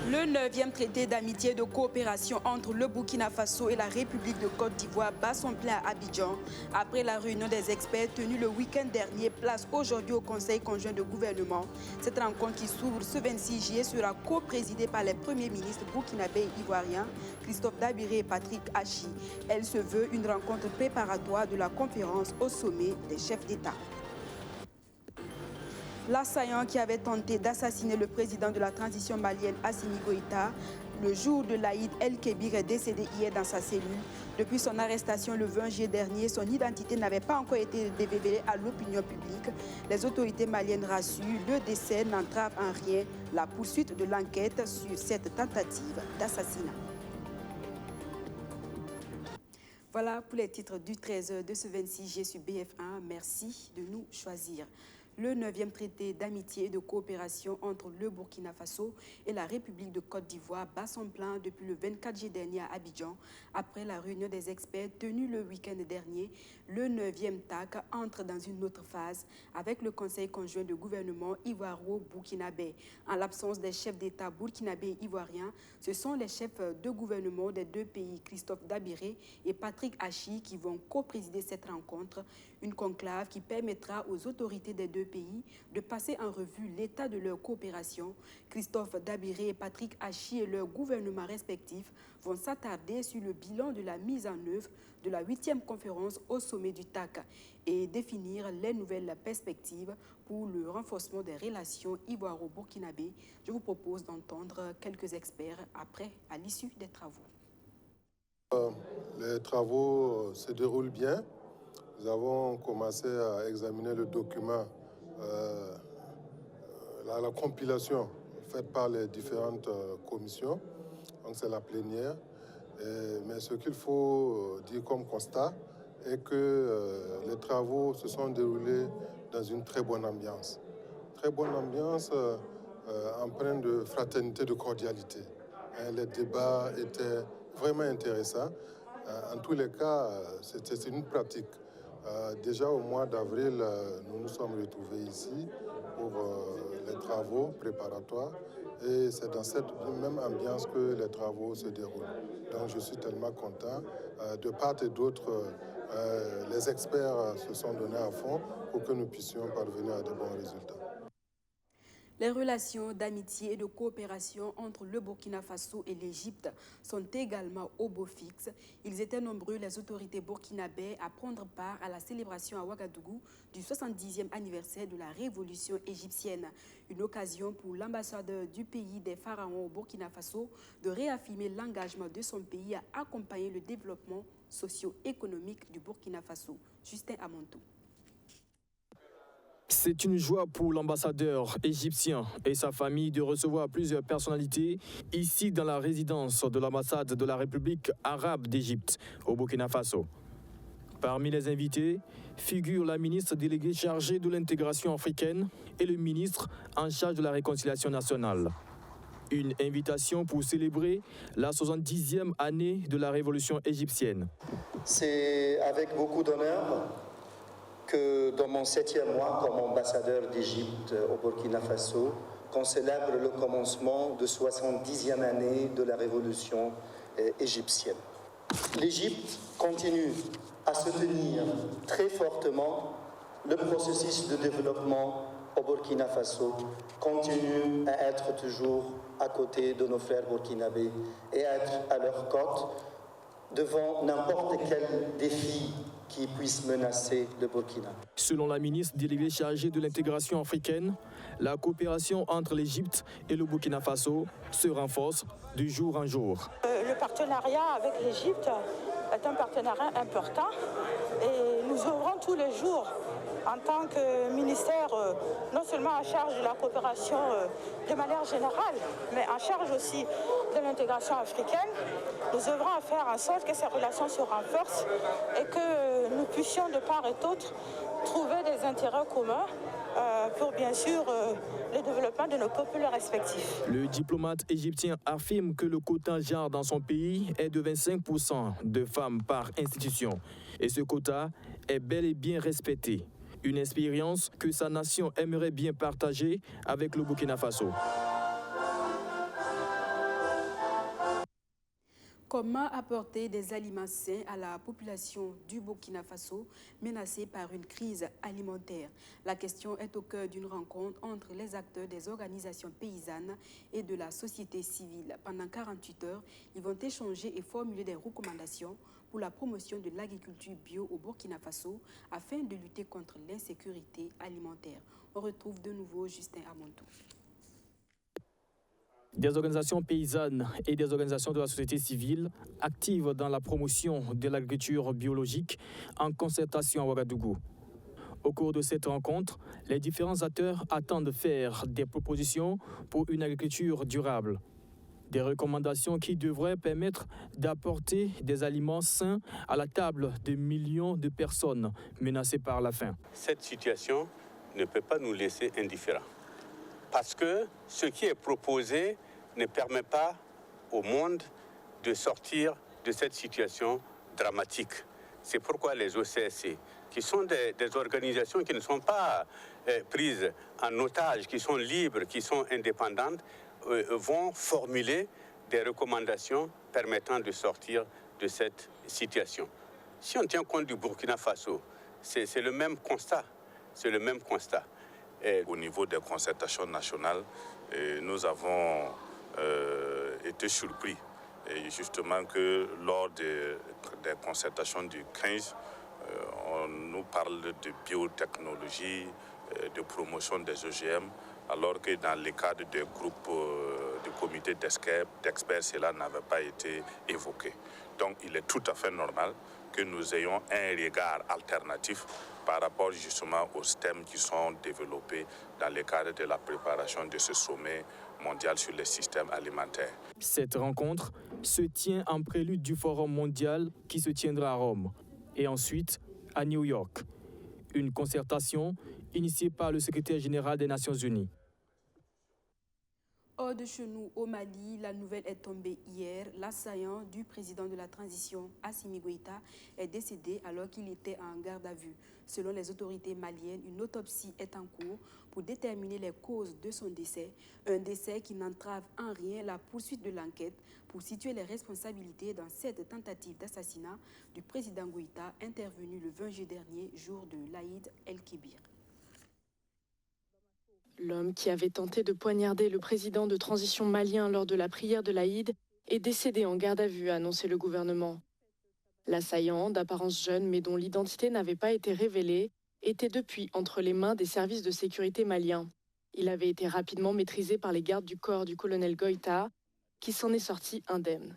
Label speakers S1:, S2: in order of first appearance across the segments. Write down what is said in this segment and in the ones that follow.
S1: Le 9e traité d'amitié et de coopération entre le Burkina Faso et la République de Côte d'Ivoire bat son plein à Abidjan. Après la réunion des experts tenue le week-end dernier, place aujourd'hui au Conseil conjoint de gouvernement. Cette rencontre qui s'ouvre ce 26 juillet sera co-présidée par les premiers ministres burkinabés et ivoiriens, Christophe Dabiré et Patrick Achi. Elle se veut une rencontre préparatoire de la conférence au sommet des chefs d'État. L'assaillant qui avait tenté d'assassiner le président de la transition malienne Assimi Goïta, le jour de l'Aïd El-Kébir, est décédé hier dans sa cellule. Depuis son arrestation le 20 juillet dernier, son identité n'avait pas encore été révélée à l'opinion publique. Les autorités maliennes rassurent, le décès n'entrave en rien la poursuite de l'enquête sur cette tentative d'assassinat. Voilà pour les titres du 13h de ce 26 juillet sur BF1. Merci de nous choisir. Le 9e traité d'amitié et de coopération entre le Burkina Faso et la République de Côte d'Ivoire bat son plein depuis le 24 juillet dernier à Abidjan. Après la réunion des experts tenue le week-end dernier, le 9e TAC entre dans une autre phase avec le Conseil conjoint de gouvernement ivoiro-burkinabé. En l'absence des chefs d'État burkinabés et ivoiriens, ce sont les chefs de gouvernement des deux pays, Christophe Dabiré et Patrick Achi, qui vont co-présider cette rencontre. Une conclave qui permettra aux autorités des deux pays de passer en revue l'état de leur coopération. Christophe Dabiré et Patrick Achi et leurs gouvernements respectifs vont s'attarder sur le bilan de la mise en œuvre de la 8e conférence au sommet du TAC et définir les nouvelles perspectives pour le renforcement des relations ivoiro-burkinabées. Je vous propose d'entendre quelques experts à l'issue des travaux.
S2: Les travaux se déroulent bien. Nous avons commencé à examiner le document, la compilation faite par les différentes commissions. Donc c'est la plénière. Mais ce qu'il faut dire comme constat est que les travaux se sont déroulés dans une très bonne ambiance. Très bonne ambiance empreinte de fraternité, de cordialité. Les débats étaient vraiment intéressants. En tous les cas, c'est une pratique. Déjà au mois d'avril, nous nous sommes retrouvés ici pour les travaux préparatoires et c'est dans cette même ambiance que les travaux se déroulent. Donc je suis tellement content. De part et d'autre, les experts se sont donnés à fond pour que nous puissions parvenir à de bons résultats.
S1: Les relations d'amitié et de coopération entre le Burkina Faso et l'Égypte sont également au beau fixe. Ils étaient nombreux, les autorités burkinabées, à prendre part à la célébration à Ouagadougou du 70e anniversaire de la révolution égyptienne. Une occasion pour l'ambassadeur du pays des pharaons au Burkina Faso de réaffirmer l'engagement de son pays à accompagner le développement socio-économique du Burkina Faso. Justin Amontou.
S3: C'est une joie pour l'ambassadeur égyptien et sa famille de recevoir plusieurs personnalités ici dans la résidence de l'ambassade de la République arabe d'Égypte au Burkina Faso. Parmi les invités figurent la ministre déléguée chargée de l'intégration africaine et le ministre en charge de la réconciliation nationale. Une invitation pour célébrer la 70e année de la révolution égyptienne.
S4: C'est avec beaucoup d'honneur que dans mon 7e mois comme ambassadeur d'Égypte au Burkina Faso, qu'on célèbre le commencement de 70e année de la révolution égyptienne. L'Égypte continue à soutenir très fortement le processus de développement au Burkina Faso, continue à être toujours à côté de nos frères burkinabés et à être à leur côté devant n'importe quel défi qui puisse menacer le Burkina.
S3: Selon la ministre déléguée chargée de l'intégration africaine, la coopération entre l'Égypte et le Burkina Faso se renforce de jour en jour.
S5: Le partenariat avec l'Égypte est un partenariat important et nous œuvrons tous les jours en tant que ministère, non seulement en charge de la coopération de manière générale, mais en charge aussi de l'intégration africaine. Nous œuvrons à faire en sorte que ces relations se renforcent et que nous puissions de part et d'autre trouver des intérêts communs pour bien sûr le développement de nos peuples respectifs.
S3: Le diplomate égyptien affirme que le quota genre dans son pays est de 25% de femmes par institution. Et ce quota est bel et bien respecté. Une expérience que sa nation aimerait bien partager avec le Burkina Faso.
S1: Comment apporter des aliments sains à la population du Burkina Faso menacée par une crise alimentaire? La question est au cœur d'une rencontre entre les acteurs des organisations paysannes et de la société civile. Pendant 48 heures, ils vont échanger et formuler des recommandations pour la promotion de l'agriculture bio au Burkina Faso afin de lutter contre l'insécurité alimentaire. On retrouve de nouveau Justin Amontou.
S3: Des organisations paysannes et des organisations de la société civile actives dans la promotion de l'agriculture biologique en concertation à Ouagadougou. Au cours de cette rencontre, les différents acteurs attendent de faire des propositions pour une agriculture durable. Des recommandations qui devraient permettre d'apporter des aliments sains à la table de millions de personnes menacées par la faim.
S6: Cette situation ne peut pas nous laisser indifférents. Parce que ce qui est proposé ne permet pas au monde de sortir de cette situation dramatique. C'est pourquoi les OCSC, qui sont des organisations qui ne sont pas prises en otage, qui sont libres, qui sont indépendantes, vont formuler des recommandations permettant de sortir de cette situation. Si on tient compte du Burkina Faso, c'est le même constat. C'est le même constat.
S7: Au niveau des concertations nationales, nous avons été surpris. Et justement que lors des concertations du 15, on nous parle de biotechnologie, de promotion des OGM, alors que dans le cadre des groupes du comité d'experts, cela n'avait pas été évoqué. Donc il est tout à fait normal que nous ayons un regard alternatif par rapport justement aux thèmes qui sont développés dans le cadre de la préparation de ce sommet mondial sur les systèmes alimentaires.
S3: Cette rencontre se tient en prélude du Forum mondial qui se tiendra à Rome et ensuite à New York. Une concertation initiée par le secrétaire général des Nations Unies.
S1: Hors de chez nous, au Mali, la nouvelle est tombée hier. L'assaillant du président de la transition, Assimi Goïta, est décédé alors qu'il était en garde à vue. Selon les autorités maliennes, une autopsie est en cours pour déterminer les causes de son décès. Un décès qui n'entrave en rien la poursuite de l'enquête pour situer les responsabilités dans cette tentative d'assassinat du président Goïta intervenue le 20 juillet dernier, jour de l'Aïd el-Kébir.
S8: L'homme qui avait tenté de poignarder le président de transition malien lors de la prière de l'Aïd est décédé en garde à vue, a annoncé le gouvernement. L'assaillant, d'apparence jeune mais dont l'identité n'avait pas été révélée, était depuis entre les mains des services de sécurité maliens. Il avait été rapidement maîtrisé par les gardes du corps du colonel Goïta, qui s'en est sorti indemne.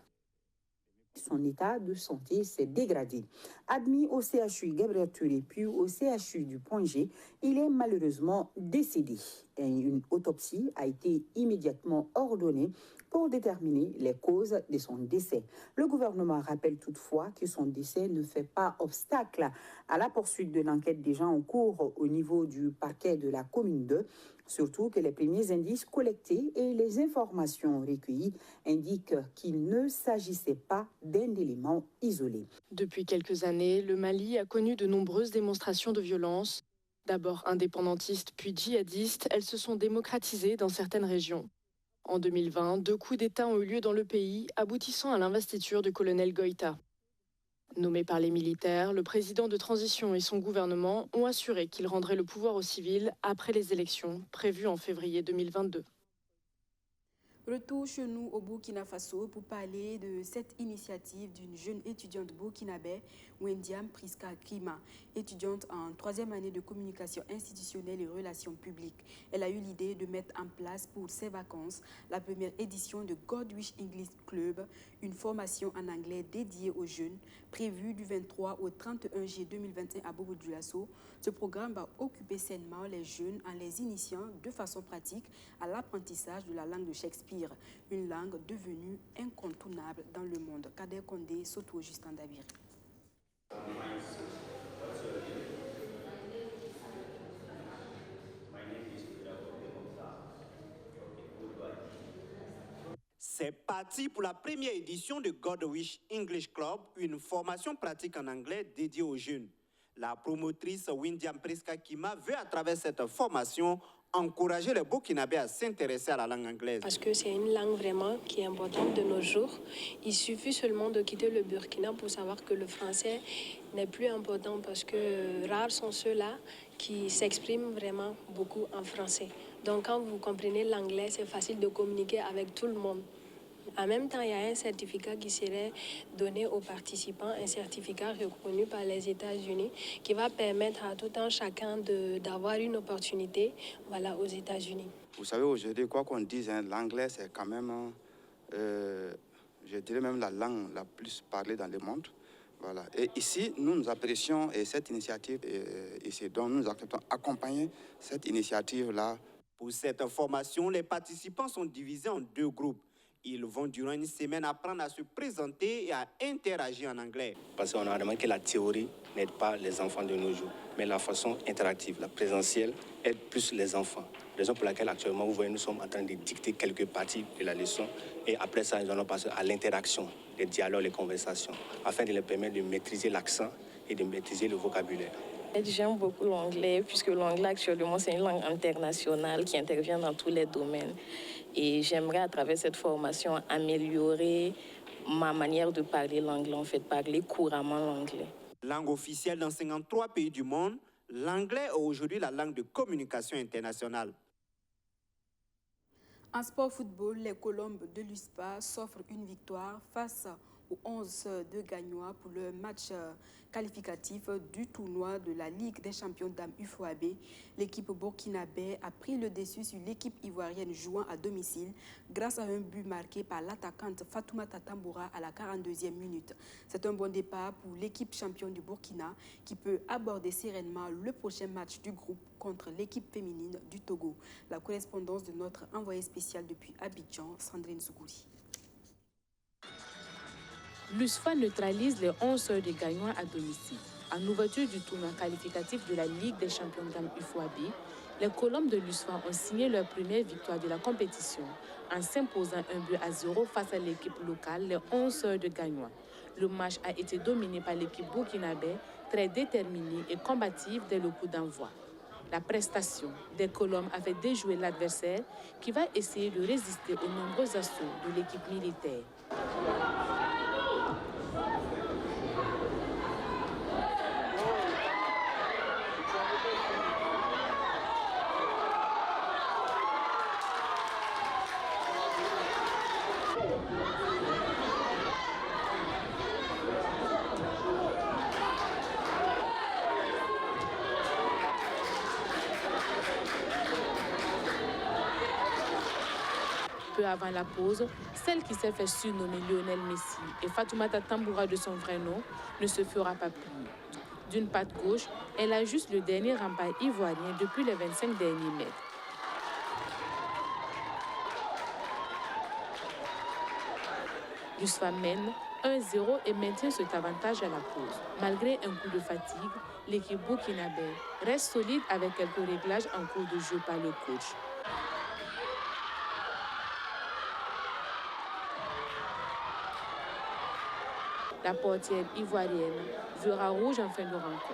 S9: Son état de santé s'est dégradé. Admis au CHU Gabriel Touré puis au CHU du Point G, il est malheureusement décédé. Et une autopsie a été immédiatement ordonnée pour déterminer les causes de son décès. Le gouvernement rappelle toutefois que son décès ne fait pas obstacle à la poursuite de l'enquête déjà en cours au niveau du parquet de la commune 2, surtout que les premiers indices collectés et les informations recueillies indiquent qu'il ne s'agissait pas d'un élément isolé.
S8: Depuis quelques années, le Mali a connu de nombreuses démonstrations de violence. D'abord indépendantistes puis djihadistes, elles se sont démocratisées dans certaines régions. En 2020, 2 coups d'État ont eu lieu dans le pays, aboutissant à l'investiture du colonel Goïta. Nommé par les militaires, le président de transition et son gouvernement ont assuré qu'ils rendraient le pouvoir aux civils après les élections prévues en février 2022.
S1: Retour chez nous au Burkina Faso pour parler de cette initiative d'une jeune étudiante burkinabé, Wendiam Priska Krima, étudiante en 3e année de communication institutionnelle et relations publiques. Elle a eu l'idée de mettre en place pour ses vacances la première édition de Godwish English Club, une formation en anglais dédiée aux jeunes, prévue du 23 au 31 juillet 2021 à Bobo-Dioulasso. Ce programme va occuper sainement les jeunes en les initiant de façon pratique à l'apprentissage de la langue de Shakespeare, une langue devenue incontournable dans le monde. Kader Kondé, Soto Justin Dabir.
S10: C'est parti pour la première édition de God Wish English Club, une formation pratique en anglais dédiée aux jeunes. La promotrice Windiam Preska Kima veut à travers cette formation encourager les Burkinabés à s'intéresser à la langue anglaise.
S11: Parce que c'est une langue vraiment qui est importante de nos jours. Il suffit seulement de quitter le Burkina pour savoir que le français n'est plus important parce que rares sont ceux-là qui s'expriment vraiment beaucoup en français. Donc quand vous comprenez l'anglais, c'est facile de communiquer avec tout le monde. En même temps, il y a un certificat qui serait donné aux participants, un certificat reconnu par les États-Unis qui va permettre à tout un chacun d'avoir une opportunité aux États-Unis.
S12: Vous savez, aujourd'hui, quoi qu'on dise, l'anglais, c'est quand même, je dirais même la langue la plus parlée dans le monde. Voilà. Et ici, nous apprécions cette initiative ici, donc nous acceptons accompagner cette initiative-là.
S10: Pour cette formation, les participants sont divisés en 2 groupes. Ils vont durant une semaine apprendre à se présenter et à interagir en anglais.
S13: Parce qu'on a remarqué que la théorie n'aide pas les enfants de nos jours, mais la façon interactive, la présentielle, aide plus les enfants. Raison pour laquelle actuellement, vous voyez, nous sommes en train de dicter quelques parties de la leçon et après ça, nous allons passer à l'interaction, les dialogues, les conversations, afin de les permettre de maîtriser l'accent et de maîtriser le vocabulaire.
S14: J'aime beaucoup l'anglais, puisque l'anglais actuellement c'est une langue internationale qui intervient dans tous les domaines. Et j'aimerais à travers cette formation améliorer ma manière de parler l'anglais, en fait, parler couramment l'anglais.
S10: Langue officielle dans 53 pays du monde, l'anglais est aujourd'hui la langue de communication internationale.
S1: En sport football, les Colombes de l'USPA s'offrent une victoire face aux 11 de Gagnois pour le match qualificatif du tournoi de la Ligue des champions dames UFOAB. L'équipe burkinabé a pris le dessus sur l'équipe ivoirienne jouant à domicile grâce à un but marqué par l'attaquante Fatoumata Tamboura à la 42e minute. C'est un bon départ pour l'équipe championne du Burkina qui peut aborder sereinement le prochain match du groupe contre l'équipe féminine du Togo. La correspondance de notre envoyé spécial depuis Abidjan, Sandrine Zougouri.
S15: L'USFA neutralise les 11 sœurs de Gagnois à domicile. En ouverture du tournoi qualificatif de la Ligue des champions dames UFOAB, les Colombes de l'USFA ont signé leur première victoire de la compétition en s'imposant 1-0 face à l'équipe locale, les 11 sœurs de Gagnois. Le match a été dominé par l'équipe burkinabé, très déterminée et combative dès le coup d'envoi. La prestation des Colombes a fait déjouer l'adversaire qui va essayer de résister aux nombreux assauts de l'équipe militaire. Peu avant la pause, celle qui s'est fait surnommer Lionel Messi et Fatoumata Tamboura de son vrai nom ne se fera pas plier. D'une patte gauche, elle ajuste le dernier rempart ivoirien depuis les 25 derniers mètres. L'USFA mène 1-0 et maintient cet avantage à la pause. Malgré un coup de fatigue, l'équipe burkinabé reste solide avec quelques réglages en cours de jeu par le coach. La portière ivoirienne verra rouge en fin de rencontre.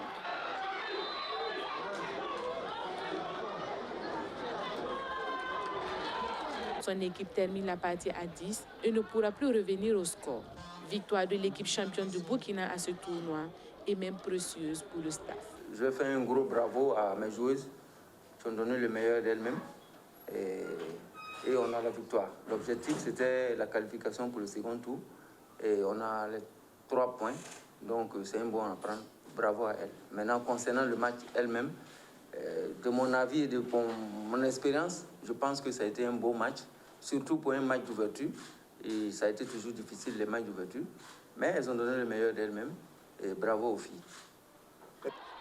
S15: Son équipe termine la partie à 10 et ne pourra plus revenir au score. Victoire de l'équipe championne du Burkina à ce tournoi est même précieuse pour le staff.
S16: Je vais faire un gros bravo à mes joueuses qui ont donné le meilleur d'elles-mêmes et on a la victoire. L'objectif c'était la qualification pour le second tour et on a les 3 points, donc c'est un bon à prendre. Bravo à elle. Maintenant, concernant le match elle-même, de mon avis et de mon expérience, je pense que ça a été un beau match, surtout pour un match d'ouverture. Et ça a été toujours difficile, les matchs d'ouverture. Mais elles ont donné le meilleur d'elles-mêmes et bravo aux filles.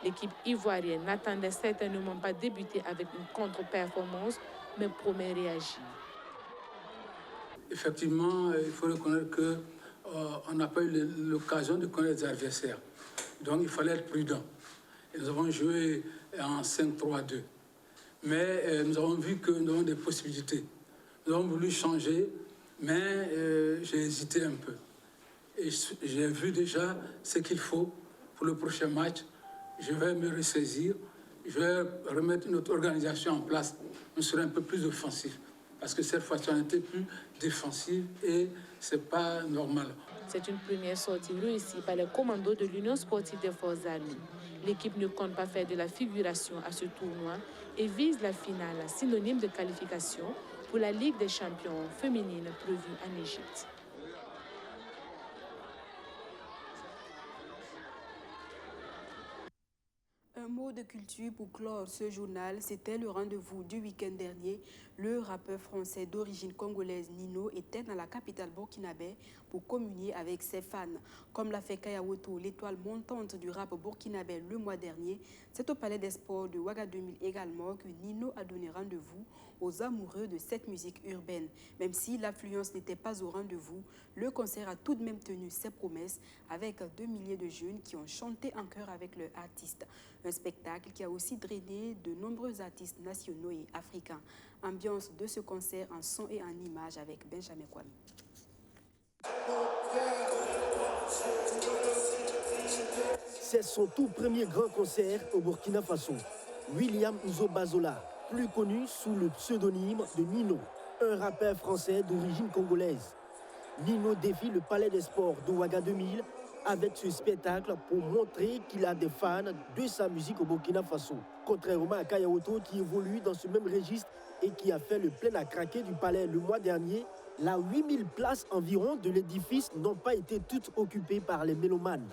S15: L'équipe ivoirienne n'attendait certainement pas débuter avec une contre-performance, mais promet réagir.
S17: Effectivement, il faut reconnaître que on n'a pas eu l'occasion de connaître les adversaires. Donc il fallait être prudent. Et nous avons joué en 5-3-2. Mais nous avons vu que nous avons des possibilités. Nous avons voulu changer, mais j'ai hésité un peu. Et j'ai vu déjà ce qu'il faut pour le prochain match. Je vais me ressaisir, je vais remettre une autre organisation en place. On sera un peu plus offensif, parce que cette fois-ci, on était plus défensif et ce n'est pas normal.
S15: C'est une première sortie réussie par les commandos de l'Union sportive des forces armées. L'équipe ne compte pas faire de la figuration à ce tournoi et vise la finale, synonyme de qualification pour la Ligue des champions féminine prévue en Égypte.
S1: Un mot de culture pour clore ce journal, c'était le rendez-vous du week-end dernier. Le rappeur français d'origine congolaise Nino était dans la capitale burkinabé pour communier avec ses fans. Comme l'a fait Kayawoto, l'étoile montante du rap burkinabé le mois dernier, c'est au Palais des Sports de Ouaga 2000 également que Nino a donné rendez-vous aux amoureux de cette musique urbaine. Même si l'affluence n'était pas au rendez-vous, le concert a tout de même tenu ses promesses avec 2 milliers de jeunes qui ont chanté en chœur avec leur artiste. Un spectacle qui a aussi drainé de nombreux artistes nationaux et africains. Ambiance de ce concert en son et en images avec Benjamin Kwame.
S18: C'est son tout premier grand concert au Burkina Faso. William Nzobazola, plus connu sous le pseudonyme de Nino, un rappeur français d'origine congolaise. Nino défie le Palais des Sports de Ouaga 2000 avec ce spectacle pour montrer qu'il a des fans de sa musique au Burkina Faso. Contrairement à Kayawoto qui évolue dans ce même registre et qui a fait le plein à craquer du palais le mois dernier, la 8000 places environ de l'édifice n'ont pas été toutes occupées par les mélomanes.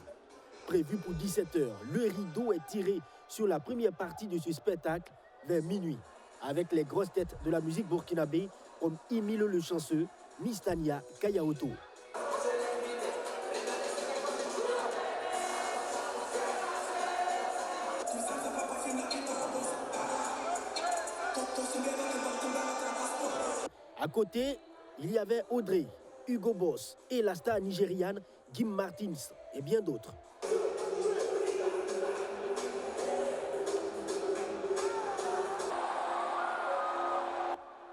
S18: Prévu pour 17h, le rideau est tiré sur la première partie de ce spectacle vers minuit, avec les grosses têtes de la musique burkinabé comme Emile Le Chanceux, Mistania, Kayawoto. À côté, il y avait Audrey, Hugo Boss et la star nigériane Kim Martins et bien d'autres.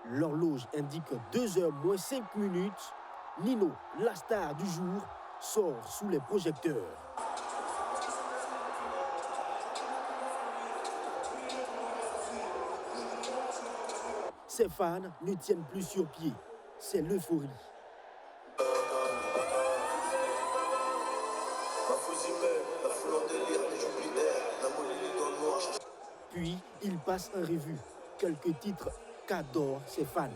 S18: L'horloge indique 2h moins 5 minutes. Nino, la star du jour, sort sous les projecteurs. Ses fans ne tiennent plus sur pied. C'est l'euphorie. Puis, il passe en revue quelques titres qu'adorent ses fans.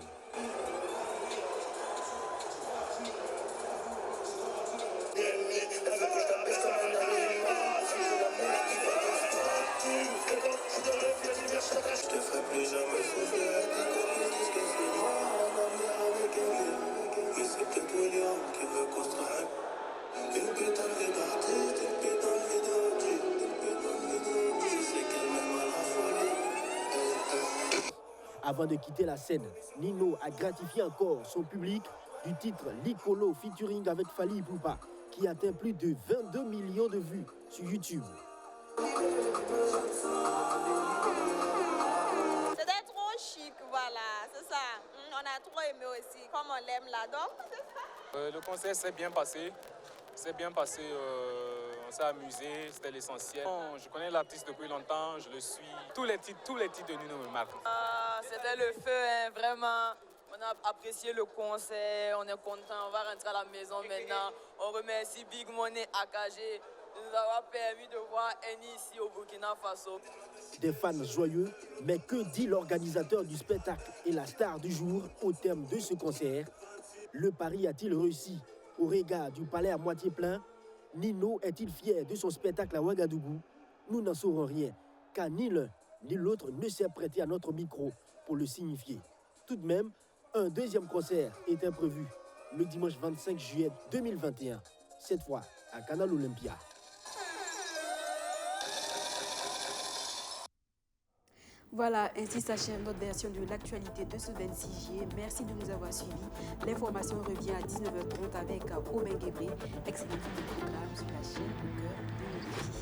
S18: Avant de quitter la scène, Nino a gratifié encore son public du titre Likolo featuring avec Fally Ipupa, qui atteint plus de 22 millions de vues sur YouTube.
S19: C'était trop chic, voilà, c'est ça. On a trop aimé aussi, comme on l'aime là, donc.
S20: Le concert s'est bien passé. On s'est amusé, c'était l'essentiel. Je connais l'artiste depuis longtemps, je le suis. Tous les titres de Nino me marquent.
S21: C'était le feu, hein, vraiment. On a apprécié le concert, on est content, on va rentrer à la maison maintenant. On remercie Big Money AKG de nous avoir permis de voir Eni ici au Burkina Faso.
S18: Des fans joyeux, mais que dit l'organisateur du spectacle et la star du jour au terme de ce concert? Le pari a-t-il réussi? Au regard du palais à moitié plein, Nino est-il fier de son spectacle à Ouagadougou? Nous n'en saurons rien, car ni l'un ni l'autre ne s'est prêté à notre micro pour le signifier. Tout de même, un deuxième concert est prévu le dimanche 25 juillet 2021, cette fois à Canal Olympia.
S1: Voilà, ainsi s'achève notre version de l'actualité de ce 26 juillet. Merci de nous avoir suivis. L'information revient à 19h30 avec Aubin Guébré. Excellent programme sur la chaîne au cœur de nos vies.